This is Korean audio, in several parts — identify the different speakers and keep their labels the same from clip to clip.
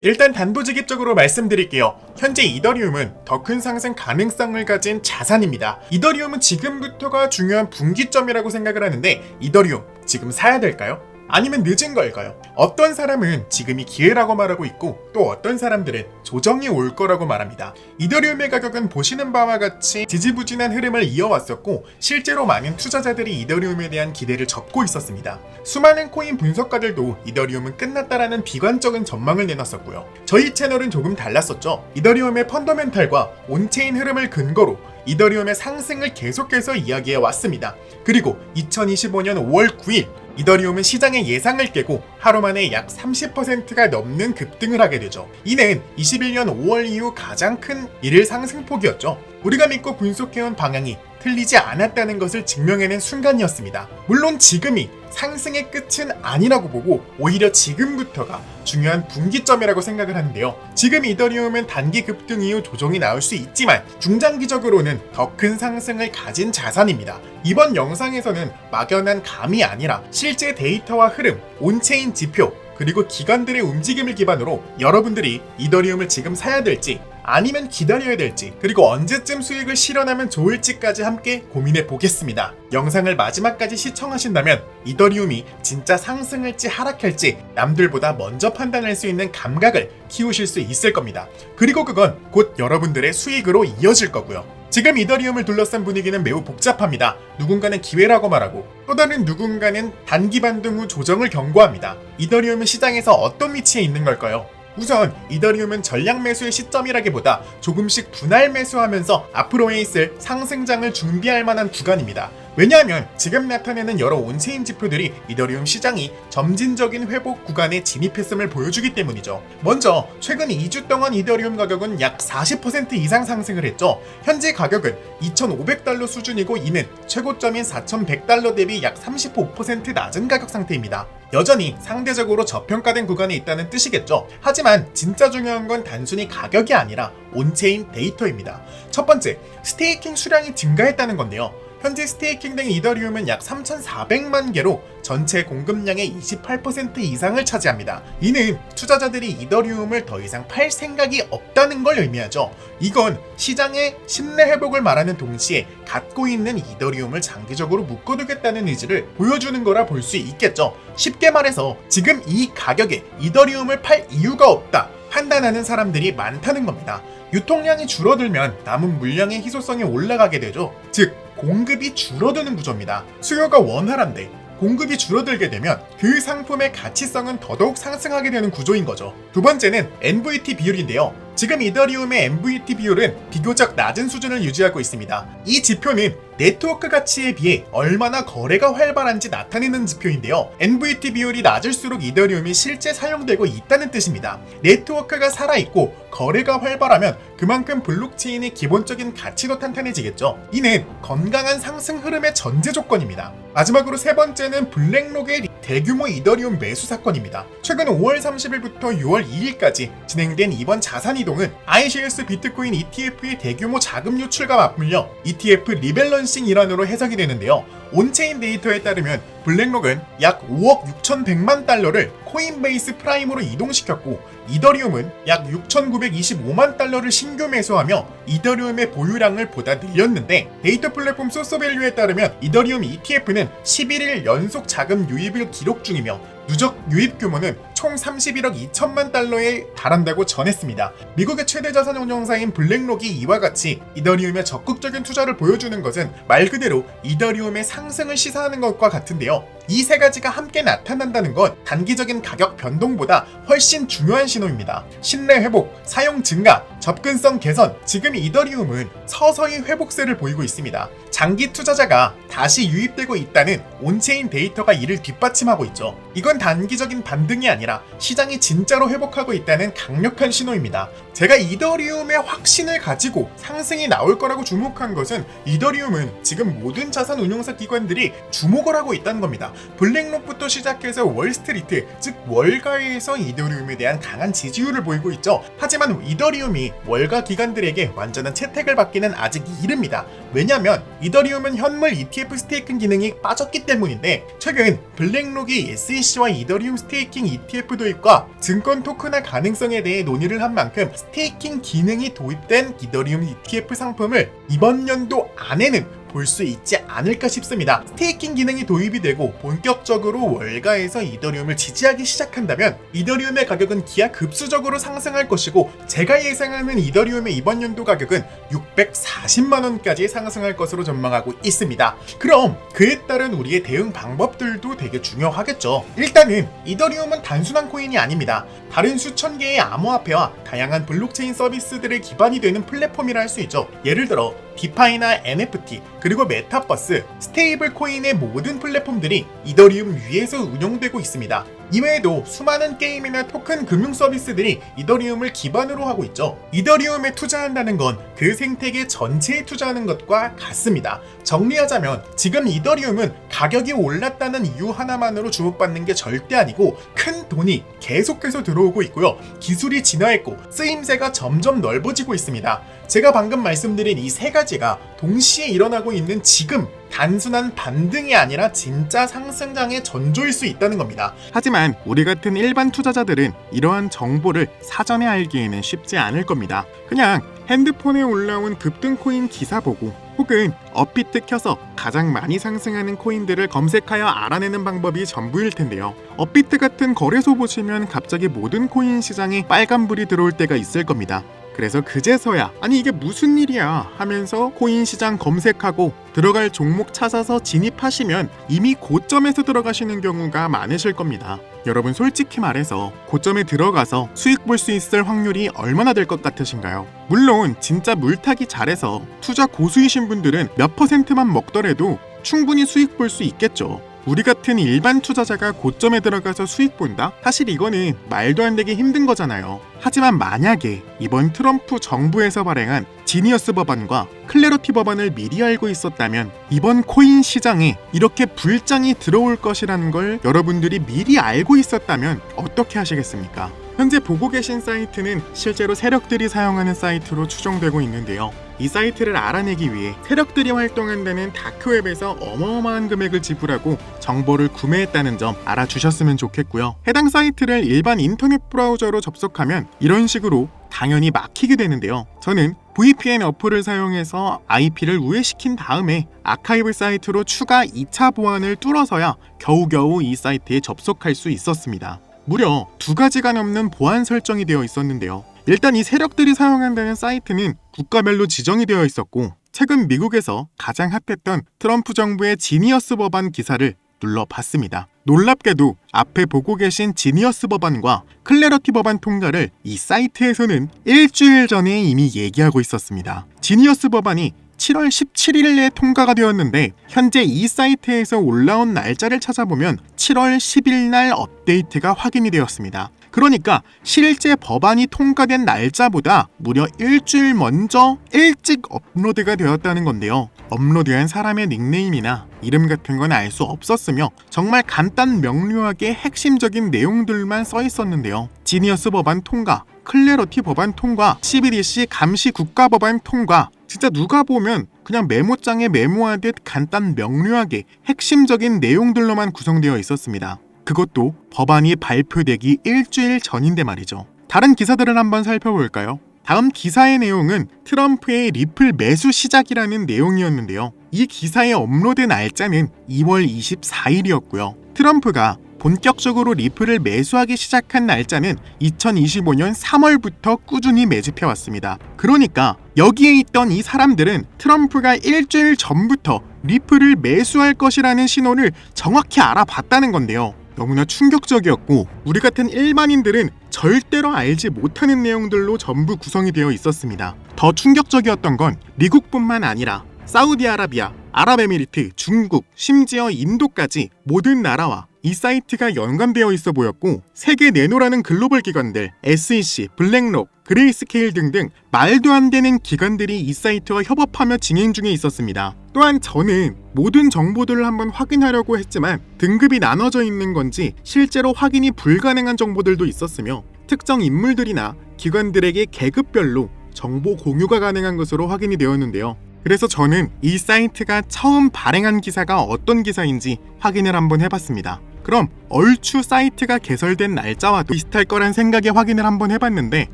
Speaker 1: 일단 단도직입적으로 말씀드릴게요. 현재 이더리움은 더 큰 상승 가능성을 가진 자산입니다. 이더리움은 지금부터가 중요한 분기점이라고 생각을 하는데 이더리움 지금 사야 될까요? 아니면 늦은 걸까요? 어떤 사람은 지금이 기회라고 말하고 있고 또 어떤 사람들은 조정이 올 거라고 말합니다. 이더리움의 가격은 보시는 바와 같이 지지부진한 흐름을 이어왔었고 실제로 많은 투자자들이 이더리움에 대한 기대를 접고 있었습니다. 수많은 코인 분석가들도 이더리움은 끝났다라는 비관적인 전망을 내놨었고요. 저희 채널은 조금 달랐었죠. 이더리움의 펀더멘탈과 온체인 흐름을 근거로 이더리움의 상승을 계속해서 이야기해 왔습니다. 그리고 2025년 5월 9일 이더리움은 시장의 예상을 깨고 하루 만에 약 30%가 넘는 급등을 하게 되죠. 이는 21년 5월 이후 가장 큰 일일 상승폭이었죠. 우리가 믿고 분석해온 방향이 틀리지 않았다는 것을 증명해낸 순간이었습니다. 물론 지금이 상승의 끝은 아니라고 보고 오히려 지금부터가 중요한 분기점이라고 생각을 하는데요. 지금 이더리움은 단기 급등 이후 조정이 나올 수 있지만 중장기적으로는 더 큰 상승을 가진 자산입니다. 이번 영상에서는 막연한 감이 아니라 실제 데이터와 흐름, 온체인 지표, 그리고 기관들의 움직임을 기반으로 여러분들이 이더리움을 지금 사야 될지 아니면 기다려야 될지 그리고 언제쯤 수익을 실현하면 좋을지까지 함께 고민해 보겠습니다. 영상을 마지막까지 시청하신다면 이더리움이 진짜 상승할지 하락할지 남들보다 먼저 판단할 수 있는 감각을 키우실 수 있을 겁니다. 그리고 그건 곧 여러분들의 수익으로 이어질 거고요. 지금 이더리움을 둘러싼 분위기는 매우 복잡합니다. 누군가는 기회라고 말하고 또 다른 누군가는 단기 반등 후 조정을 경고합니다. 이더리움은 시장에서 어떤 위치에 있는 걸까요? 우선 이더리움은 전략 매수의 시점이라기보다 조금씩 분할 매수하면서 앞으로에 있을 상승장을 준비할 만한 구간입니다. 왜냐하면 지금 나타내는 여러 온체인 지표들이 이더리움 시장이 점진적인 회복 구간에 진입했음을 보여주기 때문이죠. 먼저 최근 2주 동안 이더리움 가격은 약 40% 이상 상승을 했죠. 현재 가격은 2,500달러 수준이고 이는 최고점인 4,100달러 대비 약 35% 낮은 가격 상태입니다. 여전히 상대적으로 저평가된 구간에 있다는 뜻이겠죠. 하지만 진짜 중요한 건 단순히 가격이 아니라 온체인 데이터입니다. 첫 번째, 스테이킹 수량이 증가했다는 건데요. 현재 스테이킹된 이더리움은 약 3,400만 개로 전체 공급량의 28% 이상을 차지합니다. 이는 투자자들이 이더리움을 더 이상 팔 생각이 없다는 걸 의미하죠. 이건 시장의 심내 회복을 말하는 동시에 갖고 있는 이더리움을 장기적으로 묶어두겠다는 의지를 보여주는 거라 볼 수 있겠죠. 쉽게 말해서 지금 이 가격에 이더리움을 팔 이유가 없다 판단하는 사람들이 많다는 겁니다. 유통량이 줄어들면 남은 물량의 희소성이 올라가게 되죠. 즉 공급이 줄어드는 구조입니다. 수요가 원활한데 공급이 줄어들게 되면 그 상품의 가치성은 더더욱 상승하게 되는 구조인 거죠. 두 번째는 NVT 비율인데요. 지금 이더리움의 NVT 비율은 비교적 낮은 수준을 유지하고 있습니다. 이 지표는 네트워크 가치에 비해 얼마나 거래가 활발한지 나타내는 지표인데요. NVT 비율이 낮을수록 이더리움이 실제 사용되고 있다는 뜻입니다. 네트워크가 살아있고 거래가 활발하면 그만큼 블록체인의 기본적인 가치도 탄탄해지겠죠. 이는 건강한 상승 흐름의 전제 조건입니다. 마지막으로 세 번째는 블랙록의 대규모 이더리움 매수 사건입니다. 최근 5월 30일부터 6월 2일까지 진행된 이번 자산 이동은 iShares 비트코인 ETF의 대규모 자금 유출과 맞물려 ETF 리밸런싱 일환으로 해석이 되는데요. 온체인 데이터에 따르면 블랙록은 약 5억 6,100만 달러를 코인베이스 프라임으로 이동시켰고 이더리움은 약 6,925만 달러를 신규 매수하며 이더리움의 보유량을 보다 늘렸는데 데이터 플랫폼 소스밸류에 따르면 이더리움 ETF는 11일 연속 자금 유입을 기록 중이며 누적 유입 규모는 총 31억 2천만 달러에 달한다고 전했습니다. 미국의 최대 자산 운용사인 블랙록이 이와 같이 이더리움의 적극적인 투자를 보여주는 것은 말 그대로 이더리움의 상승을 시사하는 것과 같은데요. 이 세 가지가 함께 나타난다는 건 단기적인 가격 변동보다 훨씬 중요한 신호입니다. 신뢰 회복, 사용 증가, 접근성 개선, 지금 이더리움은 서서히 회복세를 보이고 있습니다. 장기 투자자가 다시 유입되고 있다는 온체인 데이터가 이를 뒷받침하고 있죠. 이건 단기적인 반등이 아니라 시장이 진짜로 회복하고 있다는 강력한 신호입니다. 제가 이더리움의 확신을 가지고 상승이 나올 거라고 주목한 것은 이더리움은 지금 모든 자산 운용사 기관들이 주목을 하고 있다는 겁니다. 블랙록부터 시작해서 월스트리트, 즉 월가에서 이더리움에 대한 강한 지지율을 보이고 있죠. 하지만 이더리움이 월가 기관들에게 완전한 채택을 받기는 아직 이릅니다. 왜냐하면 이더리움은 현물 ETF 스테이킹 기능이 빠졌기 때문인데, 최근 블랙록이 SEC와 이더리움 스테이킹 ETF 도입과 증권 토큰화 가능성에 대해 논의를 한 만큼 스테이킹 기능이 도입된 이더리움 ETF 상품을 이번 연도 안에는 볼 수 있지 않을까 싶습니다. 스테이킹 기능이 도입이 되고 본격적으로 월가에서 이더리움을 지지하기 시작한다면 이더리움의 가격은 기하급수적으로 상승할 것이고, 제가 예상하는 이더리움의 이번 연도 가격은 640만원까지 상승할 것으로 전망하고 있습니다. 그럼 그에 따른 우리의 대응 방법들도 되게 중요하겠죠. 일단은 이더리움은 단순한 코인이 아닙니다. 다른 수천 개의 암호화폐와 다양한 블록체인 서비스들의 기반이 되는 플랫폼이라 할 수 있죠. 예를 들어 디파이나 NFT, 그리고 메타버스, 스테이블 코인의 모든 플랫폼들이 이더리움 위에서 운영되고 있습니다. 이외에도 수많은 게임이나 토큰 금융 서비스들이 이더리움을 기반으로 하고 있죠. 이더리움에 투자한다는 건 그 생태계 전체에 투자하는 것과 같습니다. 정리하자면 지금 이더리움은 가격이 올랐다는 이유 하나만으로 주목받는 게 절대 아니고, 큰 돈이 계속해서 들어오고 있고요. 기술이 진화했고 쓰임새가 점점 넓어지고 있습니다. 제가 방금 말씀드린 이 세 가지가 동시에 일어나고 있는 지금 단순한 반등이 아니라 진짜 상승장의 전조일 수 있다는 겁니다.
Speaker 2: 하지만 우리 같은 일반 투자자들은 이러한 정보를 사전에 알기에는 쉽지 않을 겁니다. 그냥 핸드폰에 올라온 급등 코인 기사 보고 혹은 업비트 켜서 가장 많이 상승하는 코인들을 검색하여 알아내는 방법이 전부일 텐데요. 업비트 같은 거래소 보시면 갑자기 모든 코인 시장에 빨간불이 들어올 때가 있을 겁니다. 그래서 그제서야 아니 이게 무슨 일이야 하면서 코인 시장 검색하고 들어갈 종목 찾아서 진입하시면 이미 고점에서 들어가시는 경우가 많으실 겁니다. 여러분 솔직히 말해서 고점에 들어가서 수익 볼 수 있을 확률이 얼마나 될 것 같으신가요? 물론 진짜 물타기 잘해서 투자 고수이신 분들은 몇 퍼센트만 먹더라도 충분히 수익 볼 수 있겠죠. 우리 같은 일반 투자자가 고점에 들어가서 수익 본다? 사실 이거는 말도 안 되게 힘든 거잖아요. 하지만 만약에 이번 트럼프 정부에서 발행한 지니어스 법안과 클래러티 법안을 미리 알고 있었다면 이번 코인 시장에 이렇게 불장이 들어올 것이라는 걸 여러분들이 미리 알고 있었다면 어떻게 하시겠습니까? 현재 보고 계신 사이트는 실제로 세력들이 사용하는 사이트로 추정되고 있는데요. 이 사이트를 알아내기 위해 세력들이 활동한다는 다크웹에서 어마어마한 금액을 지불하고 정보를 구매했다는 점 알아주셨으면 좋겠고요. 해당 사이트를 일반 인터넷 브라우저로 접속하면 이런 식으로 당연히 막히게 되는데요. 저는 VPN 어플을 사용해서 IP를 우회시킨 다음에 아카이브 사이트로 추가 2차 보안을 뚫어서야 겨우겨우 이 사이트에 접속할 수 있었습니다. 무려 2가지가 넘는 보안 설정이 되어 있었는데요. 일단 이 세력들이 사용한다는 사이트는 국가별로 지정이 되어 있었고, 최근 미국에서 가장 핫했던 트럼프 정부의 지니어스 법안 기사를 눌러봤습니다. 놀랍게도 앞에 보고 계신 지니어스 법안과 클래러티 법안 통과를 이 사이트에서는 일주일 전에 이미 얘기하고 있었습니다. 지니어스 법안이 7월 17일에 통과가 되었는데 현재 이 사이트에서 올라온 날짜를 찾아보면 7월 10일 날 업데이트가 확인이 되었습니다. 그러니까 실제 법안이 통과된 날짜보다 무려 일주일 먼저 일찍 업로드가 되었다는 건데요. 업로드한 사람의 닉네임이나 이름 같은 건 알 수 없었으며 정말 간단 명료하게 핵심적인 내용들만 써 있었는데요. 지니어스 법안 통과, 클래러티 법안 통과, CBDC 감시 국가 법안 통과, 진짜 누가 보면 그냥 메모장에 메모하듯 간단 명료하게 핵심적인 내용들로만 구성되어 있었습니다. 그것도 법안이 발표되기 일주일 전인데 말이죠. 다른 기사들을 한번 살펴볼까요? 다음 기사의 내용은 트럼프의 리플 매수 시작이라는 내용이었는데요. 이 기사의 업로드 날짜는 2월 24일이었고요. 트럼프가 본격적으로 리플을 매수하기 시작한 날짜는 2025년 3월부터 꾸준히 매집해왔습니다. 그러니까 여기에 있던 이 사람들은 트럼프가 일주일 전부터 리플을 매수할 것이라는 신호를 정확히 알아봤다는 건데요. 너무나 충격적이었고 우리 같은 일반인들은 절대로 알지 못하는 내용들로 전부 구성이 되어 있었습니다. 더 충격적이었던 건 미국뿐만 아니라 사우디아라비아, 아랍에미리트, 중국, 심지어 인도까지 모든 나라와 이 사이트가 연관되어 있어 보였고 세계 내노라는 글로벌 기관들 SEC, 블랙록, 그레이스케일 등등 말도 안 되는 기관들이 이 사이트와 협업하며 진행 중에 있었습니다. 또한 저는 모든 정보들을 한번 확인하려고 했지만 등급이 나눠져 있는 건지 실제로 확인이 불가능한 정보들도 있었으며 특정 인물들이나 기관들에게 계급별로 정보 공유가 가능한 것으로 확인이 되었는데요. 그래서 저는 이 사이트가 처음 발행한 기사가 어떤 기사인지 확인을 한번 해봤습니다. 그럼 얼추 사이트가 개설된 날짜와도 비슷할 거란 생각에 확인을 한번 해봤는데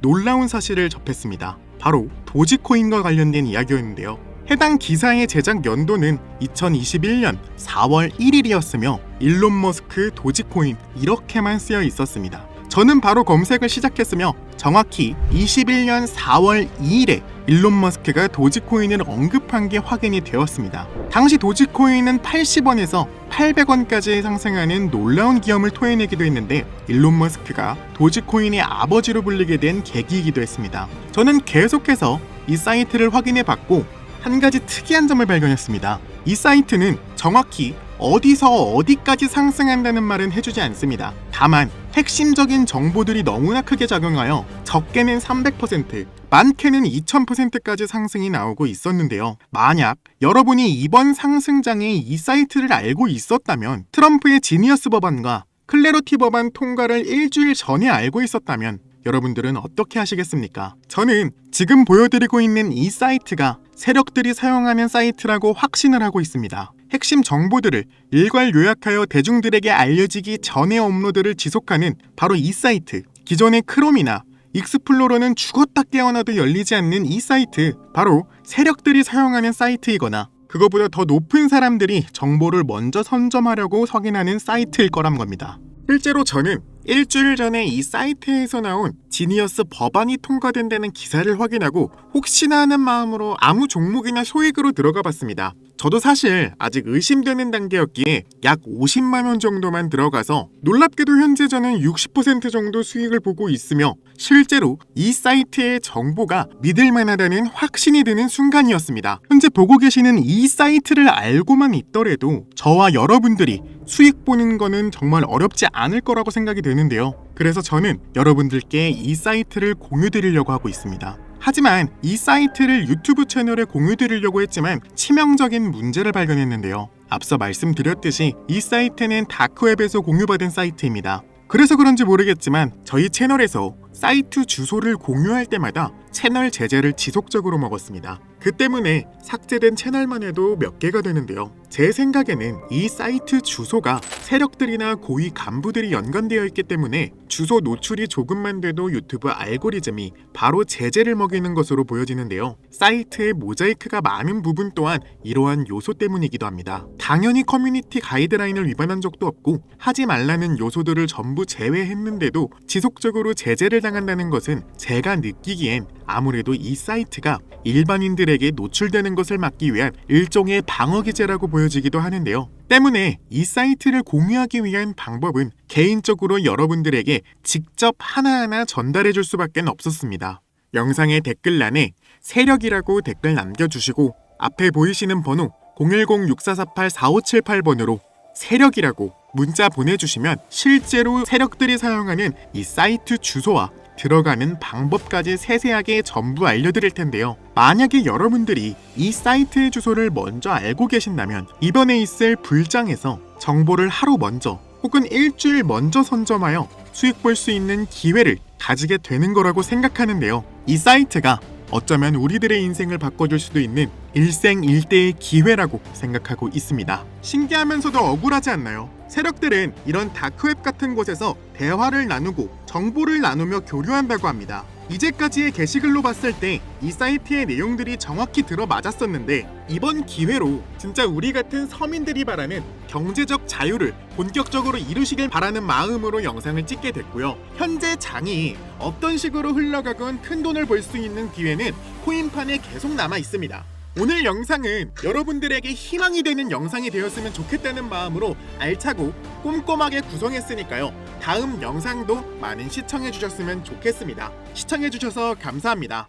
Speaker 2: 놀라운 사실을 접했습니다. 바로 도지코인과 관련된 이야기였는데요. 해당 기사의 제작 연도는 2021년 4월 1일이었으며 일론 머스크 도지코인 이렇게만 쓰여 있었습니다. 저는 바로 검색을 시작했으며 정확히 21년 4월 2일에 일론 머스크가 도지코인을 언급한 게 확인이 되었습니다. 당시 도지코인은 80원에서 800원까지 상승하는 놀라운 기염을 토해내기도 했는데 일론 머스크가 도지코인의 아버지로 불리게 된 계기이기도 했습니다. 저는 계속해서 이 사이트를 확인해봤고 한 가지 특이한 점을 발견했습니다. 이 사이트는 정확히 어디서 어디까지 상승한다는 말은 해주지 않습니다. 다만 핵심적인 정보들이 너무나 크게 작용하여 적게는 300%, 많게는 2000%까지 상승이 나오고 있었는데요. 만약 여러분이 이번 상승장에 이 사이트를 알고 있었다면 트럼프의 지니어스 법안과 클래러티 법안 통과를 일주일 전에 알고 있었다면 여러분들은 어떻게 하시겠습니까? 저는 지금 보여드리고 있는 이 사이트가 세력들이 사용하는 사이트라고 확신을 하고 있습니다. 핵심 정보들을 일괄 요약하여 대중들에게 알려지기 전에 업로드를 지속하는 바로 이 사이트. 기존의 크롬이나 익스플로러는 죽었다 깨어나도 열리지 않는 이 사이트, 바로 세력들이 사용하는 사이트이거나 그거보다 더 높은 사람들이 정보를 먼저 선점하려고 확인하는 사이트일 거란 겁니다. 실제로 저는 일주일 전에 이 사이트에서 나온 지니어스 법안이 통과된다는 기사를 확인하고 혹시나 하는 마음으로 아무 종목이나 소액으로 들어가 봤습니다. 저도 사실 아직 의심되는 단계였기에 약 50만 원 정도만 들어가서 놀랍게도 현재 저는 60% 정도 수익을 보고 있으며 실제로 이 사이트의 정보가 믿을만하다는 확신이 드는 순간이었습니다. 현재 보고 계시는 이 사이트를 알고만 있더라도 저와 여러분들이 수익 보는 거는 정말 어렵지 않을 거라고 생각이 드는데요. 그래서 저는 여러분들께 이 사이트를 공유드리려고 하고 있습니다. 하지만 이 사이트를 유튜브 채널에 공유드리려고 했지만 치명적인 문제를 발견했는데요. 앞서 말씀드렸듯이 이 사이트는 다크웹에서 공유받은 사이트입니다. 그래서 그런지 모르겠지만 저희 채널에서 사이트 주소를 공유할 때마다 채널 제재를 지속적으로 먹었습니다. 그 때문에 삭제된 채널만 해도 몇 개가 되는데요. 제 생각에는 이 사이트 주소가 세력들이나 고위 간부들이 연관되어 있기 때문에 주소 노출이 조금만 돼도 유튜브 알고리즘이 바로 제재를 먹이는 것으로 보여지는데요. 사이트의 모자이크가 많은 부분 또한 이러한 요소 때문이기도 합니다. 당연히 커뮤니티 가이드라인을 위반한 적도 없고 하지 말라는 요소들을 전부 제외했는데도 지속적으로 제재를 당한다는 것은 제가 느끼기엔 아무래도 이 사이트가 일반인들에게 노출되는 것을 막기 위한 일종의 방어기제라고 보여지기도 하는데요. 때문에 이 사이트를 공유하기 위한 방법은 개인적으로 여러분들에게 직접 하나하나 전달해 줄 수밖에 없었습니다. 영상의 댓글란에 세력이라고 댓글 남겨주시고 앞에 보이시는 번호 010-6448-4578번으로 세력이라고 문자 보내주시면 실제로 세력들이 사용하는 이 사이트 주소와 들어가는 방법까지 세세하게 전부 알려드릴 텐데요. 만약에 여러분들이 이 사이트의 주소를 먼저 알고 계신다면 이번에 있을 불장에서 정보를 하루 먼저 혹은 일주일 먼저 선점하여 수익 볼 수 있는 기회를 가지게 되는 거라고 생각하는데요. 이 사이트가 어쩌면 우리들의 인생을 바꿔줄 수도 있는 일생일대의 기회라고 생각하고 있습니다. 신기하면서도 억울하지 않나요? 세력들은 이런 다크웹 같은 곳에서 대화를 나누고 정보를 나누며 교류한다고 합니다. 이제까지의 게시글로 봤을 때 이 사이트의 내용들이 정확히 들어맞았었는데 이번 기회로 진짜 우리 같은 서민들이 바라는 경제적 자유를 본격적으로 이루시길 바라는 마음으로 영상을 찍게 됐고요. 현재 장이 어떤 식으로 흘러가건 큰 돈을 벌 수 있는 기회는 코인판에 계속 남아 있습니다. 오늘 영상은 여러분들에게 희망이 되는 영상이 되었으면 좋겠다는 마음으로 알차고 꼼꼼하게 구성했으니까요. 다음 영상도 많은 시청해 주셨으면 좋겠습니다. 시청해 주셔서 감사합니다.